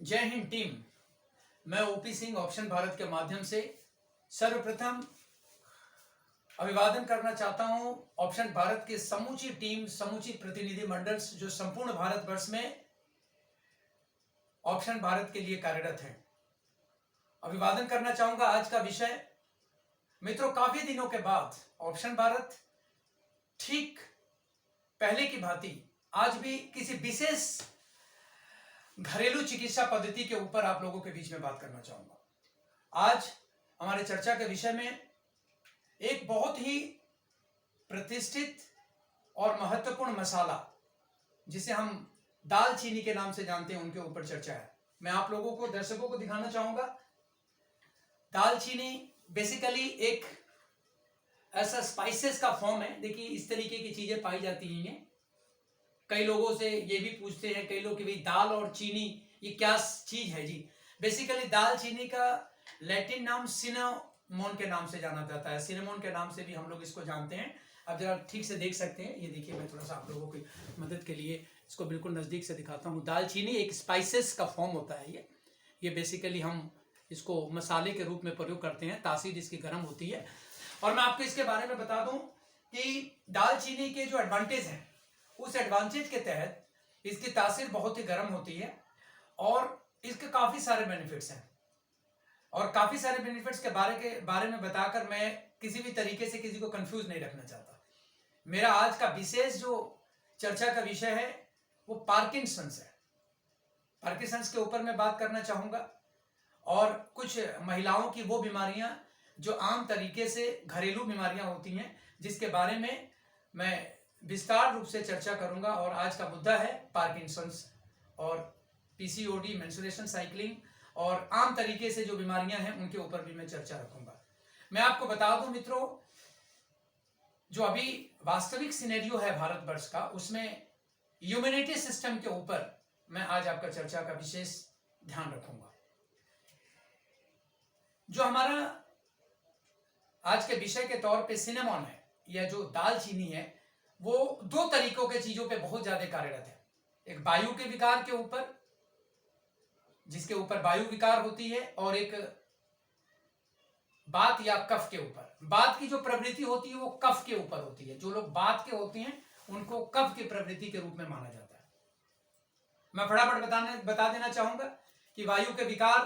जय हिंद टीम। मैं OP Singh option Bharat के माध्यम से सर्वप्रथम अभिवादन करना चाहता हूं ऑप्शन भारत की समूची टीम, समूची प्रतिनिधि मंडल जो संपूर्ण भारतवर्ष में ऑप्शन भारत के लिए कार्यरत हैं। अभिवादन करना चाहूंगा। आज का विषय मित्रों, काफी दिनों के बाद ऑप्शन भारत ठीक पहले की भांति आज भी किसी विशेष घरेलू चिकित्सा पद्धति के ऊपर आप लोगों के बीच में बात करना चाहूंगा। आज हमारे चर्चा के विषय में एक बहुत ही प्रतिष्ठित और महत्वपूर्ण मसाला जिसे हम दालचीनी के नाम से जानते हैं, उनके ऊपर चर्चा है। मैं आप लोगों को, दर्शकों को दिखाना चाहूंगा। दालचीनी बेसिकली एक ऐसा स्पाइसेस का फॉर्म है। देखिए, इस तरीके की चीजें पाई जाती हैं। कई लोगों से ये भी पूछते हैं कई लोग कि भाई दाल और चीनी ये क्या चीज है जी। बेसिकली दालचीनी का लैटिन नाम सिनेमोन के नाम से जाना जाता है। सिनेमोन के नाम से भी हम लोग इसको जानते हैं। अब जरा ठीक से देख सकते हैं, ये देखिए, मैं थोड़ा सा आप लोगों की मदद के लिए इसको बिल्कुल नजदीक से दिखाता हूँ। दालचीनी एक स्पाइसेस का फॉर्म होता है। ये बेसिकली हम इसको मसाले के रूप में प्रयोग करते हैं। तासीर इसकी गर्म होती है। और मैं आपको इसके बारे में बता दूं कि दालचीनी के जो एडवांटेज हैं, उस एडवांटेज के तहत इसकी तासीर बहुत ही गर्म होती है और इसके काफी सारे बेनिफिट्स हैं। और काफी सारे बेनिफिट्स के बारे में बताकर मैं किसी भी तरीके से किसी को कंफ्यूज नहीं रखना चाहता। मेरा आज का विशेष जो चर्चा का विषय है वो पार्किंसंस है। पार्किंसंस के ऊपर मैं बात करना चाहूंगा और कुछ महिलाओं की वो बीमारियां जो आम तरीके से घरेलू बीमारियां होती हैं, जिसके बारे में मैं विस्तार रूप से चर्चा करूंगा। और आज का मुद्दा है पार्किंसंस और पीसीओडी, मेंस्ट्रुएशन साइकिलिंग और आम तरीके से जो बीमारियां हैं उनके ऊपर भी मैं चर्चा रखूंगा। मैं आपको बता दूं मित्रों, जो अभी वास्तविक सिनेरियो है भारतवर्ष का, उसमें इम्यूनिटी सिस्टम के ऊपर मैं आज आपका चर्चा का विशेष ध्यान रखूंगा। जो हमारा आज के विषय के तौर पे सिनेमॉन है या जो दालचीनी है, वो दो तरीकों के चीजों पे बहुत ज्यादा कार्यरत है। एक वायु के विकार के ऊपर, जिसके ऊपर वायु विकार होती है, और एक बात या कफ के ऊपर। बात की जो प्रवृत्ति होती है वो कफ के ऊपर होती है। जो लोग बात के होते हैं उनको कफ की प्रवृत्ति के रूप में माना जाता है। मैं फटाफट बता देना चाहूंगा कि वायु के विकार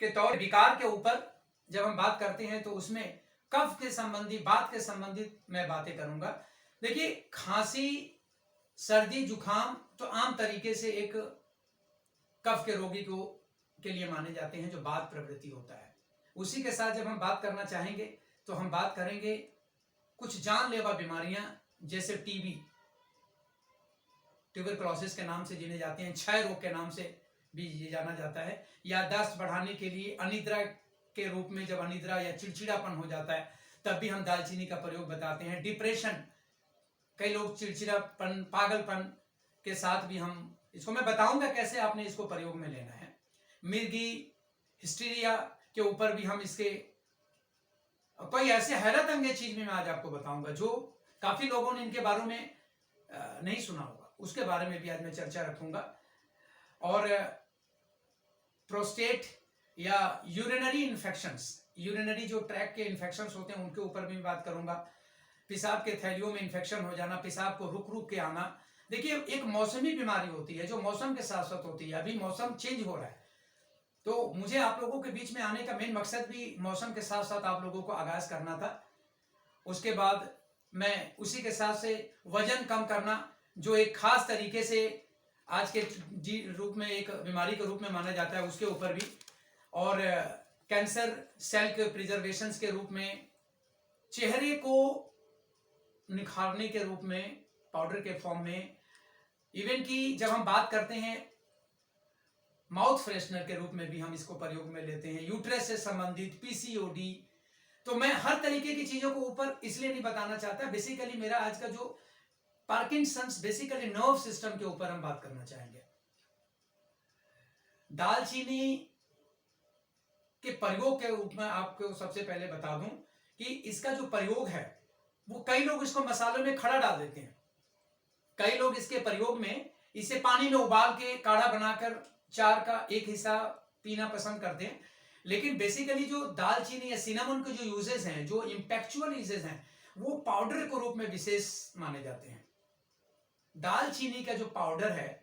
के तौर विकार के ऊपर जब हम बात करते हैं तो उसमें कफ के संबंधी, बात के संबंधित मैं बातें करूंगा। देखिए, खांसी, सर्दी, जुखाम तो आम तरीके से एक कफ के रोगी के लिए माने जाते हैं, जो बात प्रवृत्ति होता है। उसी के साथ जब हम बात करना चाहेंगे तो हम बात करेंगे कुछ जानलेवा बीमारियां, जैसे टीबी, ट्यूबरक्लोसिस के नाम से जिन्हें जाते हैं, क्षय रोग के नाम से भी ये जाना जाता है। याददाश्त बढ़ाने के लिए अनिद्रा के रूप में, जब अनिद्रा या चिड़चिड़ापन हो जाता है तब भी हम दालचीनी का प्रयोग बताते हैं। डिप्रेशन, कई लोग चिड़चिड़ापन, पागलपन के साथ भी हम इसको, मैं बताऊंगा कैसे आपने इसको प्रयोग में लेना है। मिर्गी, हिस्टीरिया के ऊपर भी हम इसके कोई ऐसे हैरत अंगेज चीज भी मैं आज आपको बताऊंगा जो काफी लोगों ने इनके बारे में नहीं सुना होगा। उसके बारे में भी आज मैं चर्चा रखूंगा। और प्रोस्टेट या यूरिनरी इन्फेक्शंस, यूरिनरी जो ट्रैक के इन्फेक्शंस होते हैं उनके ऊपर भी बात करूंगा। पेशाब के थैलियों में इन्फेक्शन हो जाना, पेशाब को रुक रुक के आना। देखिए, एक मौसमी बीमारी होती है जो मौसम के साथ साथ होती है। अभी मौसम चेंज हो रहा है, तो मुझे आप लोगों के बीच में आने का मेन मकसद भी मौसम के साथ साथ आप लोगों को आगाज करना था। उसके बाद मैं उसी के साथ से वजन कम करना, जो एक खास तरीके से आज के रूप में एक बीमारी के रूप में माना जाता है, उसके ऊपर भी। और कैंसर सेल के प्रिजर्वेशन के रूप में, चेहरे को निखारने के रूप में, पाउडर के फॉर्म में, इवन कि जब हम बात करते हैं माउथ फ्रेशनर के रूप में भी हम इसको प्रयोग में लेते हैं। यूट्रस से संबंधित पीसीओडी, तो मैं हर तरीके की चीजों को ऊपर इसलिए नहीं बताना चाहता। बेसिकली मेरा आज का जो पार्किंसंस, बेसिकली नर्व सिस्टम के ऊपर हम बात करना चाहेंगे। दालचीनी के प्रयोग के रूप में आपको सबसे पहले बता दूं कि इसका जो प्रयोग है वो, कई लोग इसको मसालों में खड़ा डाल देते हैं। कई लोग इसके प्रयोग में इसे पानी में उबाल के काढ़ा बनाकर चार का एक हिस्सा पीना पसंद करते हैं। लेकिन बेसिकली जो दालचीनी या सिनेमन के जो यूजेस हैं, जो इंपैक्चुअल यूजेस हैं, वो पाउडर के रूप में विशेष माने जाते हैं। दालचीनी का जो पाउडर है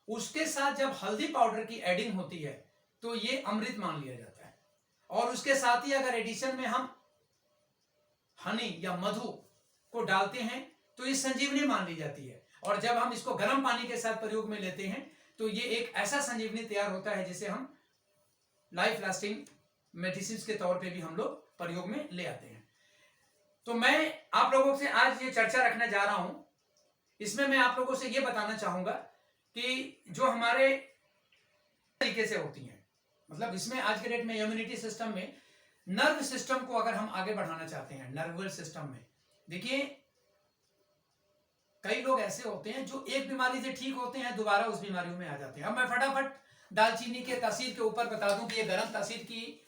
उसके साथ जब हल्दी पाउडर की एडिंग होती है तो ये अमृत मान लिया जाता है। और उसके साथ ही अगर एडिशन में हम हनी या मधु को डालते हैं तो ये संजीवनी मान ली जाती है। और जब हम इसको गर्म पानी के साथ प्रयोग में लेते हैं तो ये एक ऐसा संजीवनी तैयार होता है जिसे हम लाइफ लास्टिंग मेडिसिन के तौर पे भी हम लोग प्रयोग में ले आते हैं। तो मैं आप लोगों से आज ये चर्चा रखने जा रहा हूं, इसमें मैं आप लोगों से ये बताना चाहूंगा कि जो हमारे तरीके से होती हैं, मतलब इसमें आज के डेट में इम्यूनिटी सिस्टम में नर्व सिस्टम को अगर हम आगे बढ़ाना चाहते हैं, नर्वस सिस्टम में देखिए कई लोग ऐसे होते हैं जो एक बीमारी से ठीक होते हैं दोबारा उस बीमारियों में आ जाते हैं। अब मैं फटाफट दालचीनी के तासीर के ऊपर बता दूं कि ये गर्म तासीर की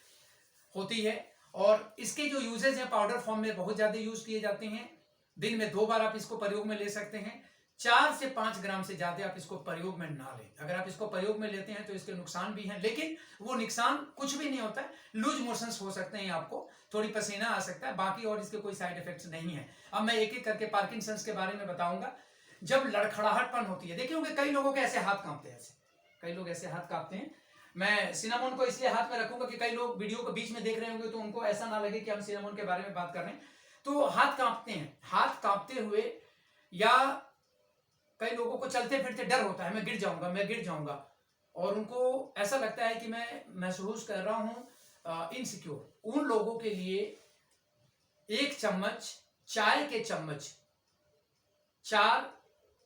होती है और इसके जो यूजेज हैं पाउडर फॉर्म में बहुत ज्यादा यूज किए जाते हैं। दिन में 2 बार आप इसको प्रयोग में ले सकते हैं। 4 से 5 ग्राम से ज्यादा आप इसको प्रयोग में ना लें। अगर आप इसको प्रयोग में लेते हैं तो इसके नुकसान भी हैं, लेकिन वो नुकसान कुछ भी नहीं होता है। लूज मोशंस हो सकते हैं, आपको थोड़ी पसीना आ सकता है, बाकी और इसके कोई साइड इफेक्ट्स नहीं है। अब मैं एक एक करके पार्किंसंस के बारे में बताऊंगा। जब लड़खड़ाहटपन होती है, देखिए होंगे कई लोगों के ऐसे हाथ कांपते हैं, ऐसे कई लोग ऐसे हाथ कांपते हैं। मैं सिनामोन को इसलिए हाथ में रखूंगा कि कई लोग वीडियो के बीच में देख रहे होंगे तो उनको ऐसा ना लगे कि हम सिनामोन के बारे में बात कर रहे हैं। तो हाथ कांपते हैं, हाथ कांपते हुए या कई लोगों को चलते फिरते डर होता है, मैं गिर जाऊंगा और उनको ऐसा लगता है कि मैं महसूस कर रहा हूं इनसिक्योर। उन लोगों के लिए 1 चम्मच चाय के चम्मच 4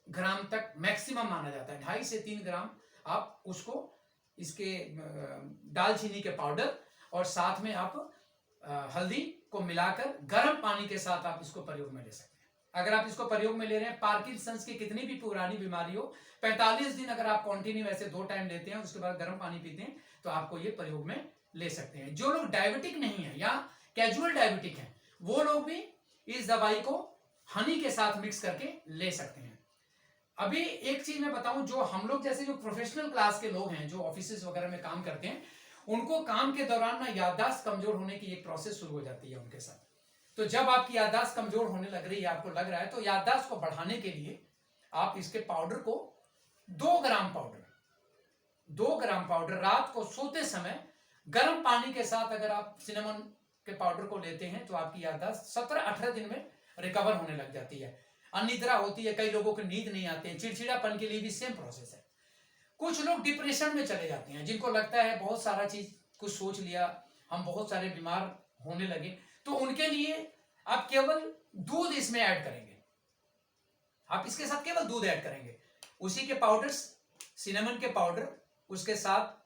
ग्राम तक मैक्सिमम माना जाता है। 2.5 से 3 ग्राम आप उसको इसके दालचीनी के पाउडर और साथ में आप हल्दी को मिलाकर गर्म पानी के साथ आप इसको प्रयोग में ले सकते हैं। अगर आप इसको प्रयोग में ले रहे हैं, पार्किंसंस की कितनी भी पुरानी बीमारी हो, 45 दिन अगर आप कंटिन्यू ऐसे 2 टाइम लेते हैं उसके बाद गर्म पानी पीते हैं तो आपको ये प्रयोग में ले सकते हैं। जो लोग डायबिटिक नहीं है या कैजुअल डायबिटिक है वो लोग भी इस दवाई को हनी के साथ मिक्स करके ले सकते हैं। अभी एक चीज मैं बताऊं, जो हम लोग जैसे जो प्रोफेशनल क्लास के लोग हैं, जो ऑफिसेस वगैरह में काम करते हैं, उनको काम के दौरान ना याददाश्त कमजोर होने की एक प्रोसेस शुरू हो जाती है उनके साथ। तो जब आपकी याददाश्त कमजोर होने लग रही है, आपको लग रहा है, तो याददाश्त को बढ़ाने के लिए आप इसके पाउडर को 2 ग्राम पाउडर रात को सोते समय गर्म पानी के साथ अगर आप सिनेमन के पाउडर को लेते हैं तो आपकी याददाश्त 17-18 दिन में रिकवर होने लग जाती है। अनिद्रा होती है, कई लोगों को नींद नहीं आती है, चिड़चिड़ापन के लिए भी सेम प्रोसेस है। कुछ लोग डिप्रेशन में चले जाते हैं, जिनको लगता है बहुत सारा चीज कुछ सोच लिया, हम बहुत सारे बीमार होने लगे, तो उनके लिए आप केवल दूध इसमें ऐड करेंगे। आप इसके साथ केवल दूध ऐड करेंगे, उसी के पाउडर्स, सिनेमन के पाउडर, उसके साथ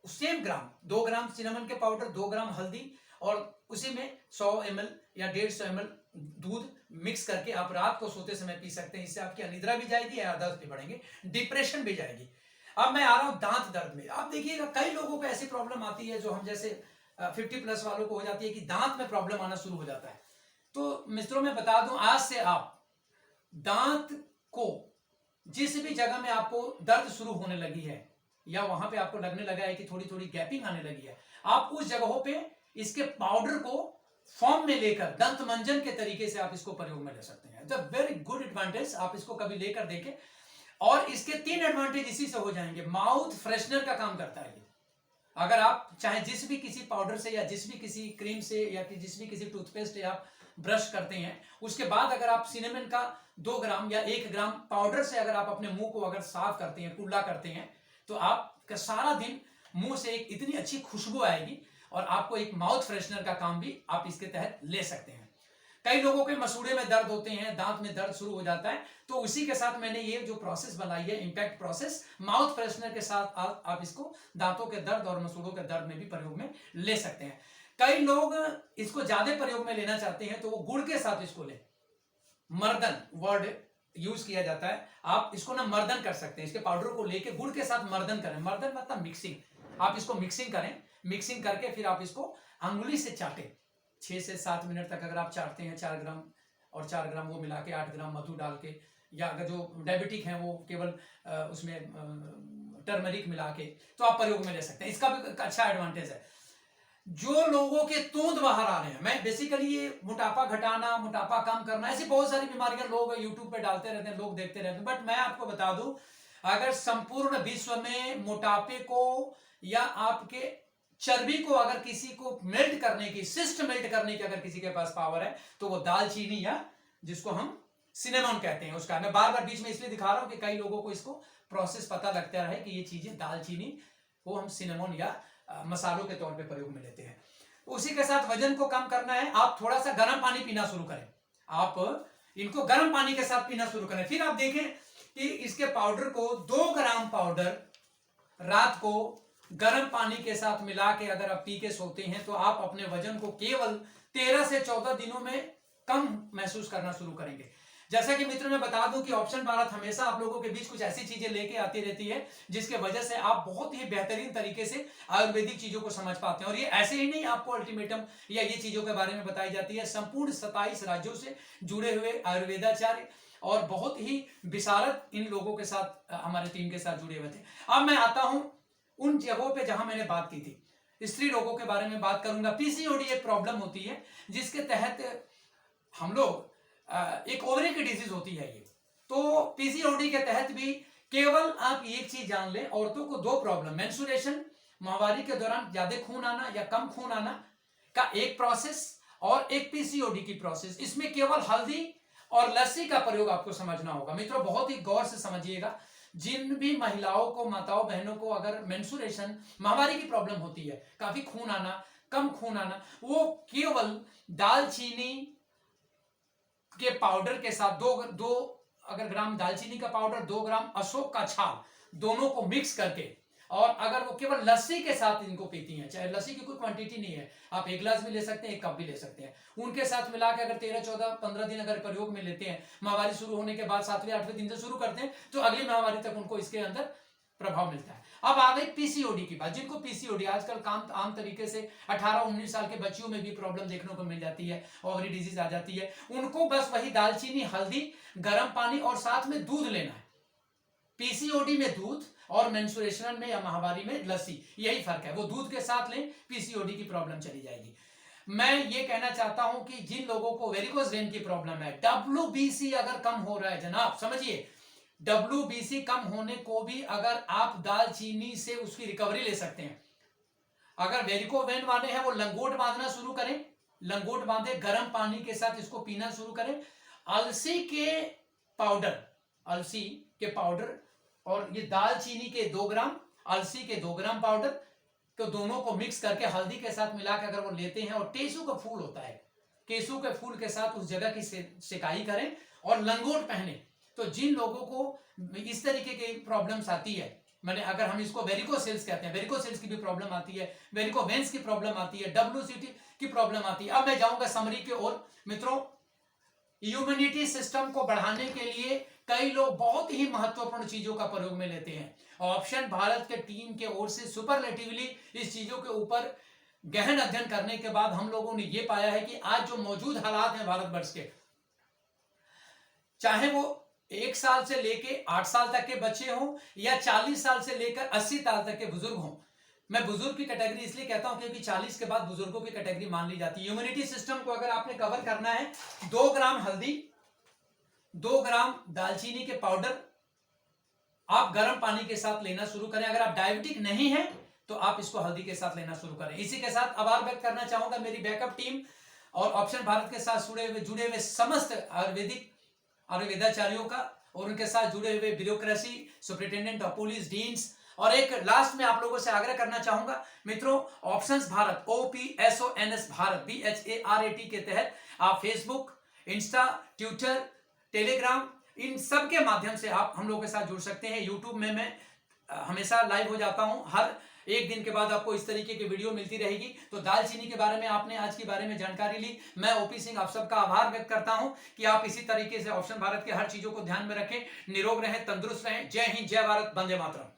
सेम ग्राम 2 ग्राम सिनेमन के पाउडर, 2 ग्राम हल्दी और उसी में 100 ml या 150 ml दूध मिक्स करके आप रात को सोते समय पी सकते हैं। इससे आपकी अनिद्रा भी जाएगी, याददाश्त भी बढ़ेंगे, डिप्रेशन भी जाएगी। अब मैं आ रहा हूं दांत दर्द में। आप देखिएगा कई लोगों को ऐसी प्रॉब्लम आती है जो हम जैसे 50+ वालों को हो जाती है कि दांत में प्रॉब्लम आना शुरू हो जाता है। तो मित्रों मैं बता दूं, आज से आप दांत को जिस भी जगह में आपको दर्द शुरू होने लगी है या वहां पे आपको लगने लगा है कि थोड़ी थोड़ी गैपिंग आने लगी है, आप उस जगहों पे इसके पाउडर को फॉर्म में लेकर दंत मंजन के तरीके से आप इसको प्रयोग में ले सकते हैं। द वेरी गुड एडवांटेज, आप इसको कभी लेकर देखें। और इसके 3 एडवांटेज इसी से हो जाएंगे। माउथ फ्रेशनर का काम करता है ये। अगर आप चाहे जिस भी किसी पाउडर से या जिस भी किसी क्रीम से या जिस भी किसी टूथपेस्ट से आप ब्रश करते हैं, उसके बाद अगर आप सिनेमन का 2 ग्राम या 1 ग्राम पाउडर से अगर आप अपने मुंह को अगर साफ करते हैं, कुल्ला करते हैं, तो आपका सारा दिन मुंह से एक इतनी अच्छी खुशबू आएगी और आपको एक माउथ फ्रेशनर का काम भी आप इसके तहत ले सकते हैं। कई लोगों के मसूड़े में दर्द होते हैं, दांत में दर्द शुरू हो जाता है, तो उसी के साथ मैंने ये जो प्रोसेस बनाई है, इंपैक्ट प्रोसेस, माउथ फ्रेशनर के साथ आप इसको दांतों के दर्द और मसूड़ों के दर्द में भी प्रयोग में ले सकते हैं। कई लोग इसको ज्यादा प्रयोग में लेना चाहते हैं तो वो गुड़ के साथ इसको ले, मर्दन वर्ड यूज किया जाता है, आप इसको ना मर्दन कर सकते हैं। इसके पाउडर को लेके गुड़ के साथ मर्दन करें। मर्दन मतलब मिक्सिंग, आप इसको मिक्सिंग करें, मिक्सिंग करके फिर आप इसको अंगुली से चाटें 6 से 7 मिनट तक। अगर आप चाटते हैं 4 ग्राम और 4 ग्राम वो मिला के 8 ग्राम मधु डाल के या अगर जो डायबिटिक हैं वो केवल उसमें टर्मरिक मिला के, तो आप प्रयोग में ले सकते हैं। इसका भी अच्छा एडवांटेज है। जो लोगों के तूंद बाहर आ रहे हैं, मैं बेसिकली ये मोटापा घटाना, मोटापा कम करना, ऐसी बहुत सारी बीमारियां लोग यूट्यूब पे डालते रहते हैं, लोग देखते रहते हैं, बट मैं आपको बता दूं, अगर संपूर्ण विश्व में मोटापे को या आपके चर्बी को अगर किसी को मेल्ट करने की, सिस्ट मेल्ट करने की अगर किसी के पास पावर है, तो वो दालचीनी या जिसको हम सिनेमन कहते हैं उसका, मैं बार बार बीच में इसलिए दिखा रहा हूं कि कई लोगों को इसको प्रोसेस पता लगता रहे कि ये चीजें दालचीनी को हम सिनेमन या मसालों के तौर पे प्रयोग में लेते हैं। उसी के साथ वजन को कम करना है, आप थोड़ा सा गर्म पानी पीना शुरू करें, आप इनको गर्म पानी के साथ पीना शुरू करें। फिर आप देखें कि इसके पाउडर को 2 ग्राम पाउडर रात को गर्म पानी के साथ मिला के अगर आप पी के सोते हैं, तो आप अपने वजन को केवल 13 से 14 दिनों में कम महसूस करना शुरू करेंगे। जैसा कि मित्र मैं बता दूं कि ऑप्शन भारत हमेशा आप लोगों के बीच कुछ ऐसी चीजें लेके आती रहती है जिसके वजह से आप बहुत ही बेहतरीन तरीके से आयुर्वेदिक चीजों को समझ पाते हैं। और ये ऐसे ही नहीं आपको अल्टीमेटम या ये चीजों के बारे में बताई जाती है, संपूर्ण 27 राज्यों से जुड़े हुए आयुर्वेदाचार्य और बहुत ही विशारद इन लोगों के साथ हमारे टीम के साथ जुड़े हुए थे। अब मैं आता हूं उन जगहों पे जहां मैंने बात की थी। स्त्री रोगों के बारे में बात करूंगा। पीसीओडी एक प्रॉब्लम होती है जिसके तहत हम लोग एक ओवरी की डिजीज होती है ये। तो पीसीओडी के तहत भी केवल आप एक चीज जान लें, औरतों को 2 प्रॉब्लम, मेंस्ट्रुएशन माहवारी के दौरान ज्यादा खून आना या कम खून आना का एक प्रोसेस और एक पीसीओडी की प्रोसेस, इसमें केवल हल्दी और लस्सी का प्रयोग आपको समझना होगा। मित्रों बहुत ही गौर से समझिएगा, जिन भी महिलाओं को, माताओं बहनों को अगर मेंस्ट्रुएशन माहवारी की प्रॉब्लम होती है, काफी खून आना, कम खून आना, वो केवल दालचीनी के पाउडर के साथ दो अगर ग्राम दालचीनी का पाउडर, 2 ग्राम अशोक का छाल, दोनों को मिक्स करके, और अगर वो केवल लस्सी के साथ इनको पीती हैं, चाहे लस्सी की कोई क्वांटिटी नहीं है, आप 1 गिलास भी ले सकते हैं, 1 कप भी ले सकते हैं, उनके साथ मिला के अगर 13, 14, 15 दिन अगर प्रयोग में लेते हैं, माहवारी शुरू होने के बाद 7वें 8वें दिन से शुरू करते हैं, तो अगली माहवारी तक उनको इसके अंदर प्रभाव मिलता है। अब आ गई पीसीओडी की बात। जिनको पीसीओडी आजकल आम तरीके से 18-19 साल के बच्चियों में भी प्रॉब्लम देखने को मिल जाती है, ओवरी डिजीज आ जाती है, उनको बस वही दालचीनी, हल्दी, गर्म पानी और साथ में दूध लेना है। पीसीओडी में दूध और मेंस्ट्रुएशन में या माहवारी में लस्सी, यही फर्क है। वो दूध के साथ लें, पीसीओडी की प्रॉब्लम चली जाएगी। मैं ये कहना चाहता हूं कि जिन लोगों को वेरिकोज वेन की प्रॉब्लम है, WBC अगर कम हो रहा है, जनाब समझिए, WBC कम होने को भी अगर आप दालचीनी से उसकी रिकवरी ले सकते हैं। अगर वेरिको वेन वाले हैं वो लंगोट बांधना शुरू करें, लंगोट बांधे, गर्म पानी के साथ इसको पीना शुरू करें। अलसी के पाउडर और ये दालचीनी के 2 ग्राम, अलसी के 2 ग्राम पाउडर, तो दोनों को मिक्स करके हल्दी के साथ मिलाकर अगर वो लेते हैं, और टेसू का फूल होता है, केसू के फूल के साथ उस जगह की सिकाई करें और लंगोट पहने, तो जिन लोगों को इस तरीके की प्रॉब्लम्स आती है, मैंने अगर हम इसको वेरिकोसेल्स कहते हैं, वेरिकोसेल्स की भी प्रॉब्लम आती है, वेरिकोवेन्स की प्रॉब्लम आती है, WCT की प्रॉब्लम आती है। अब मैं जाऊंगा समरी की ओर। मित्रों, इम्यूनिटी सिस्टम को बढ़ाने के लिए कई लोग बहुत ही महत्वपूर्ण चीजों का प्रयोग में लेते हैं। ऑप्शन भारत के टीम के ओर से सुपरलेटिवली इस चीजों के ऊपर गहन अध्ययन करने के बाद हम लोगों ने यह पाया है कि आज जो मौजूद हालात हैं भारतवर्ष के, चाहे वो 1 साल से लेके 8 साल तक के बच्चे हों या 40 साल से लेकर 80 साल तक के बुजुर्ग हों, मैं बुजुर्ग की कैटेगरी इसलिए कहता हूं क्योंकि 40 के बाद बुजुर्गों की कैटेगरी मान ली जाती है। इम्यूनिटी सिस्टम को अगर आपने कवर करना है, 2 ग्राम हल्दी, 2 ग्राम दालचीनी के पाउडर आप गर्म पानी के साथ लेना शुरू करें। अगर आप डायबिटिक नहीं है तो आप इसको हल्दी के साथ लेना शुरू करें। इसी के साथ आभार व्यक्त करना चाहूंगा मेरी बैकअप टीम और ऑप्शन भारत के साथ जुड़े हुए समस्त आयुर्वेदाचार्यों का, और उनके साथ जुड़े हुए bureaucracy, superintendent of police, deans. और एक लास्ट में आप लोगों से आग्रह करना चाहूंगा मित्रों, options Bharat, OPSONS Bharat, BHARAT के तहत आप फेसबुक, इंस्टा, ट्विटर, टेलीग्राम, इन सब के माध्यम से आप हम लोगों के साथ जुड़ सकते हैं। यूट्यूब में मैं हमेशा लाइव हो जाता हूं, हर एक दिन के बाद आपको इस तरीके की वीडियो मिलती रहेगी। तो दालचीनी के बारे में आपने आज के बारे में जानकारी ली। मैं OP सिंह आप सबका आभार व्यक्त करता हूं कि आप इसी तरीके से ऑप्शन भारत के हर चीजों को ध्यान में रखें, निरोग रहें, तंदुरुस्त रहें। जय हिंद, जय भारत, वंदे मातरम।